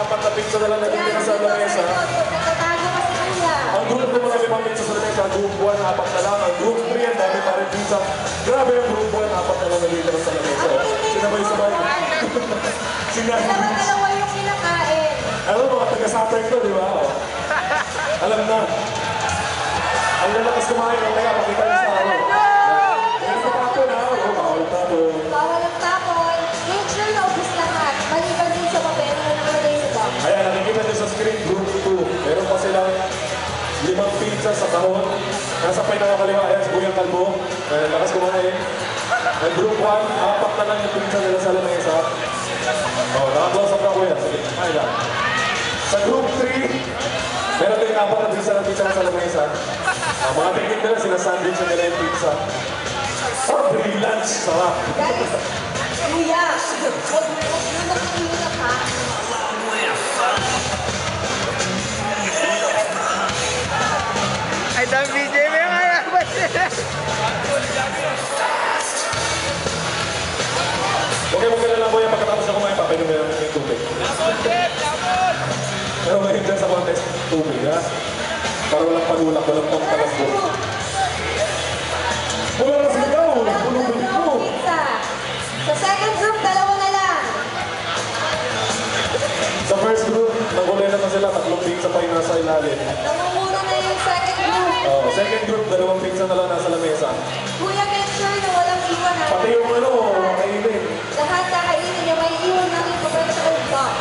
apat na pizza na lang natitira sa lamesa. Nagtatago kasi kuya. Ang group ko marami pang pizza sa lamesa. Group 1, apat na lang. Ang group 3, ang dami pa rin pizza. Grabe yung group 1, apat na lang natitira sa lamesa. Sinabay-sabay. Dalawa yung kinakain. Alam mo, mga taga-Saturn to, di ba? Alam na. Ang lalakas kumain. Ang taga, pakita niyo sa ako. Pero sa tapon, ha? Oo, bawal tapon. Bawal ang tapon. Make sure na ubus lahat. Maliban din sa papel na nakalagay sa box. Ayan, nakikita niyo sa screen, group 2. Meron pa silang 5 pizza sa kahon. Nasa pinakakaliwa, ayan, si Kuya Kalbo. Lakas kumain. Ang group 1, apat na lang yung pizza nila sa lamesa. Oh, naka-close up na Kuya. Sige, ay lang. Sa group 3, meron din apat na pizza sa lamesa. Mga tingin nila, sinasandwich na nila yung pizza. Oh, free lunch, sarap. Guys, kuya, huwag mo makihinap ha. Ay, dami BJ mo yung ayabat sila. Okay, magkala lang Kuya, pagkatapos na kumain, papainom na namin yung tubig. Pero ngayon dyan sa contest, tubig, ha? Para walang panulak, walang pangtalasbo. Wala na sigaw! Pulubig mo! Sa second group, dalawa na lang. Sa first group, nagulay naman sila, 3 pizza pa yung nasa ilalim. Namumuro na yung second group. Oh, second group, 2 pizza na lang nasa lamesa. Kuya, make sure na walang iwan ha. Pati yung ano, makainin. Lahat kakainin niya, may iwan natin professional box.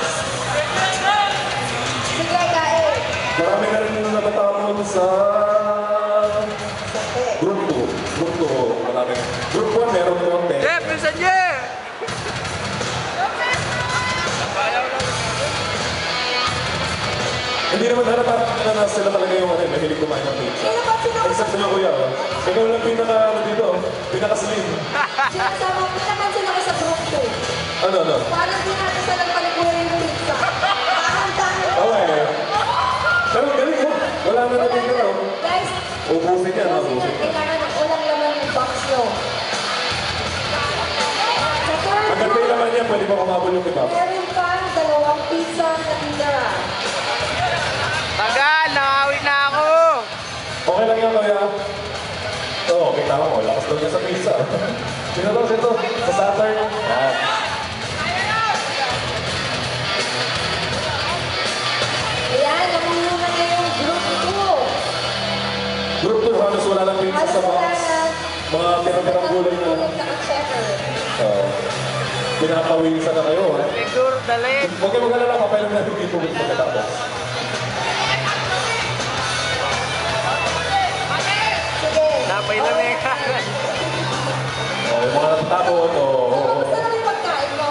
Sige, kain. Marami na rin natatapon sa group 2. Group 2, marami. Group 1, meron na konti. Jeff, minsan Jeff! Hindi naman halata na sila talaga yung ano, mahilig kumain ng pizza. Sino ba pinaka- Except sila Kuya, oh. Ikaw lang pinaka, ano dito, pinaka-slim. Sinasama ko napansin ako sa group 2. Ano? Parang dinadasal ang palikuya yung pizza. Tahan-tahan. Okay. Pero galing mo. Wala na natin ka, oh. Guys, Ubusin yan, ubusin ubusin. yan. Kailangan ng walang laman yung box nyo. Sa third Ang ganda yung laman niya, pwede pa kumabol yung kebab. meron pang 2 pizza na tindera. Tagal, nakawi na ako. Okay lang yan, Kuya. Oo, kita mo. Lakas daw niya sa pizza. Sino to? Sa Saturn. Yan. Ayan, namumuna na yung group 2. Group 2, halos wala lang pizza Halos sa wala box. na. Mga tira-tirang gulay na. Naka-checker. Pinapawisan na kayo, ha? Siguro, dalit. Huwag kayo mag-alala, papailan natin dito pagkatapos. Sige. Napay na may karan. Oh, yung mga natatapon, Basta lang yung pagkain mo.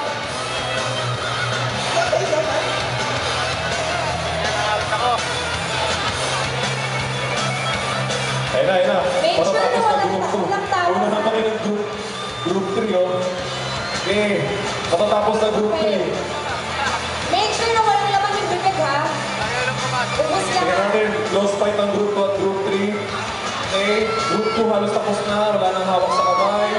Ako. Ayun na. Make sure Matatapos na na group 2. walang tao. Una na kami ng group 3, oh. Okay, matatapos na group 3. Make sure na walang laman yung bibig ha. Ubus Tingnan lahat. natin, close fight ang group 2 at group 3. Okay, group 2 halos tapos na, wala nang hawak sa kamay.